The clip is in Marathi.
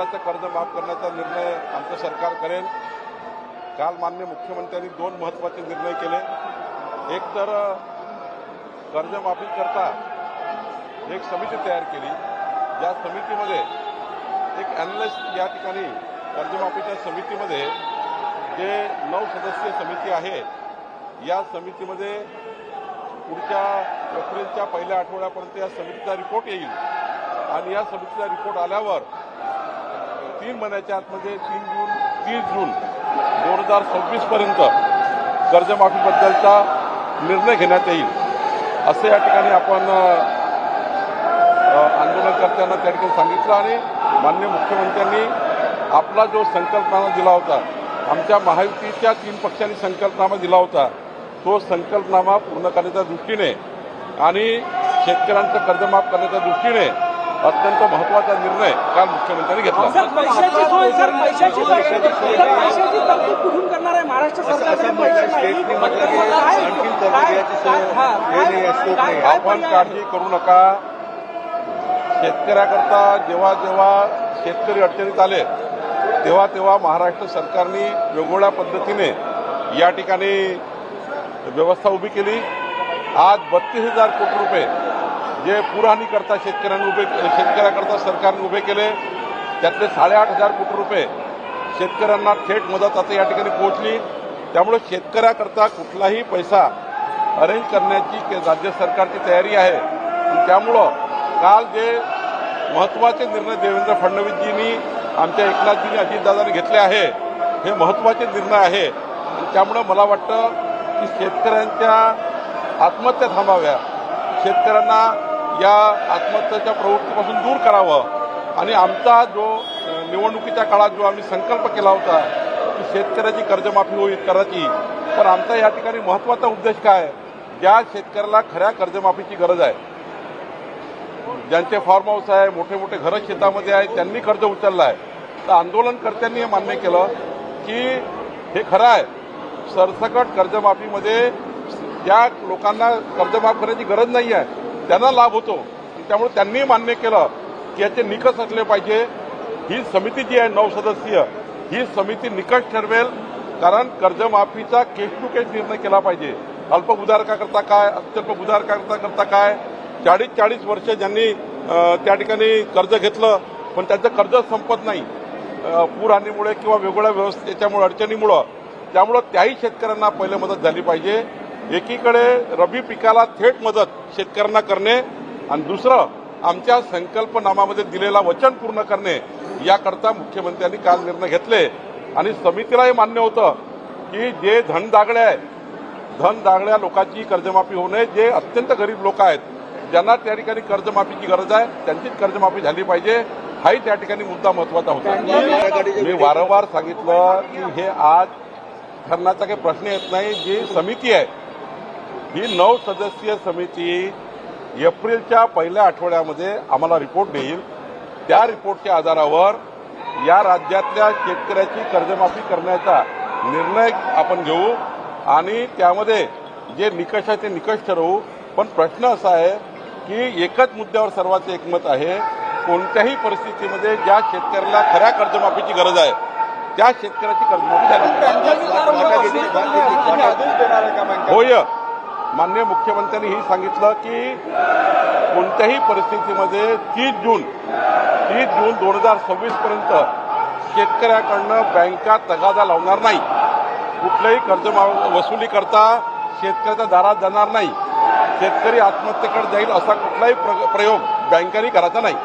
शेतकऱ्याचं कर्ज माफ करण्याचा निर्णय आमचं सरकार करेल। काल माननीय मुख्यमंत्र्यांनी दोन महत्त्वाचे निर्णय केले। एक तर कर्जमाफी करता एक समिती तयार केली, या समितीमध्ये एक अॅनालिस्ट या ठिकाणी कर्जमाफीच्या समितीमध्ये जे 9 सदस्यीय समिती आहे, या समितीमध्ये पुढच्या एप्रिलच्या पहिल्या आठवड्यापर्यंत या समितीचा रिपोर्ट येईल आणि या समितीचा रिपोर्ट आल्यावर 3 महिन्याच्या आतमध्ये 30 जून 2026 पर्यंत कर्जमाफीबद्दलचा निर्णय घेण्यात येईल, असे या ठिकाणी आपण आंदोलनकर्त्यांना त्या ठिकाणी सांगितलं। आणि माननीय मुख्यमंत्र्यांनी आपला जो संकल्पनामा दिला होता, आमच्या महायुतीच्या 3 पक्षांनी संकल्पनामा दिला होता, तो संकल्पनामा पूर्ण करण्याच्या दृष्टीने आणि शेतकऱ्यांचं कर्जमाफ करण्याच्या दृष्टीने अत्यंत महत्त्वाचा निर्णय काल मुख्यमंत्र्यांनी घेतला। आपण काळजी करू नका। शेतकऱ्याकरता जेव्हा जेव्हा शेतकरी अडचणीत आले तेव्हा महाराष्ट्र सरकारने वेगवेगळ्या पद्धतीने या ठिकाणी व्यवस्था उभी केली। आज 32,000 कोटी रुपये जे पुरहानी करता शेतकऱ्याकरता सरकारने उभे केले, त्यातले 8,500 कोटी रुपये शेतकऱ्यांना थेट मदत आता या ठिकाणी पोहोचली। त्यामुळे शेतकऱ्याकरता कुठलाही पैसा अरेंज करण्याची राज्य सरकारची तयारी आहे। त्यामुळं काल जे महत्त्वाचे निर्णय देवेंद्र फडणवीसजींनी, आमच्या एकनाथजींनी, अजितदादांनी घेतले आहे, हे महत्त्वाचे निर्णय आहे। त्यामुळे मला वाटतं की शेतकऱ्यांच्या आत्महत्या थांबाव्या, शेतकऱ्यांना या आत्महत्येच्या प्रवृत्तीपासून दूर करावं आणि आमचा जो निवडणुकीच्या काळात जो आम्ही संकल्प केला होता की शेतकऱ्याची कर्जमाफी होईल करायची, पण आमचा या ठिकाणी महत्त्वाचा उद्देश काय, ज्या शेतकऱ्याला खऱ्या कर्जमाफीची गरज आहे, ज्यांचे फार्म हाऊस आहे, मोठे मोठे घरं शेतामध्ये आहेत, त्यांनी कर्ज उचललं आहे, तर आंदोलनकर्त्यांनी हे मान्य केलं की हे खरं आहे, सरसकट कर्जमाफीमध्ये ज्या लोकांना कर्जमाफ करण्याची गरज नाही आहे त्यांना लाभ होतो। त्यामुळे त्यांनी मान्य केलं की याचे निकष असले पाहिजे। ही समिती जी आहे 9 सदस्यीय, ही समिती निकष ठरवेल, कारण कर्जमाफीचा केस टू केस निर्णय केला पाहिजे। अल्प उधारकाकरता काय, अत्यल्प उधारकाकरता काय, 40 वर्ष ज्यांनी त्या ठिकाणी कर्ज घेतलं पण त्यांचं कर्ज संपत नाही पूरहानीमुळे किंवा वेगवेगळ्या व्यवस्थेच्यामुळे अडचणीमुळं, त्यामुळं त्याही शेतकऱ्यांना पहिले मदत झाली पाहिजे। एकीकडे रबी पिकाला थेट मदत शेतकऱ्यांना करणे आणि दुसरं आमच्या संकल्पनामामध्ये दिलेला वचन पूर्ण करणे, याकरता मुख्यमंत्र्यांनी काल निर्णय घेतले। आणि समितीलाही मान्य होतं की जे धनदागड्या लोकांची कर्जमाफी होऊ नये, जे अत्यंत गरीब लोक आहेत, ज्यांना त्या ठिकाणी कर्जमाफीची गरज आहे, त्यांचीच कर्जमाफी झाली पाहिजे, हाही त्या ठिकाणी मुद्दा महत्त्वाचा होता। मी वारंवार सांगितलं की हे आज ठरण्याचा काही प्रश्न येत नाही। जी समिती आहे ही 9 सदस्यीय समिती एप्रिलच्या पहिल्या आठवड्यामध्ये आम्हाला रिपोर्ट देईल। त्या रिपोर्टच्या आधारावर या राज्यातल्या शेतकऱ्याची कर्जमाफी करण्याचा निर्णय आपण घेऊ आणि त्यामध्ये जे निकष आहे ते निकष ठरवू। पण प्रश्न असा आहे की एकच मुद्द्यावर सर्वांचं एकमत आहे, कोणत्याही परिस्थितीमध्ये ज्या शेतकऱ्याला खऱ्या कर्जमाफीची गरज आहे त्या शेतकऱ्याची कर्जमाफी झाली होय। माननीय मुख्यमंत्र्यांनी ही सांगितलं की कोणत्याही परिस्थितीमध्ये 30 जून 2026 पर्यंत शेतकऱ्याकडनं बँका तगादा लावणार नाही, कुठल्याही कर्ज वसुली करता शेतकऱ्याच्या दारात जाणार नाही, शेतकरी आत्महत्येकडे जाईल असा कुठलाही प्रयोग बँकांनी करायचा नाही।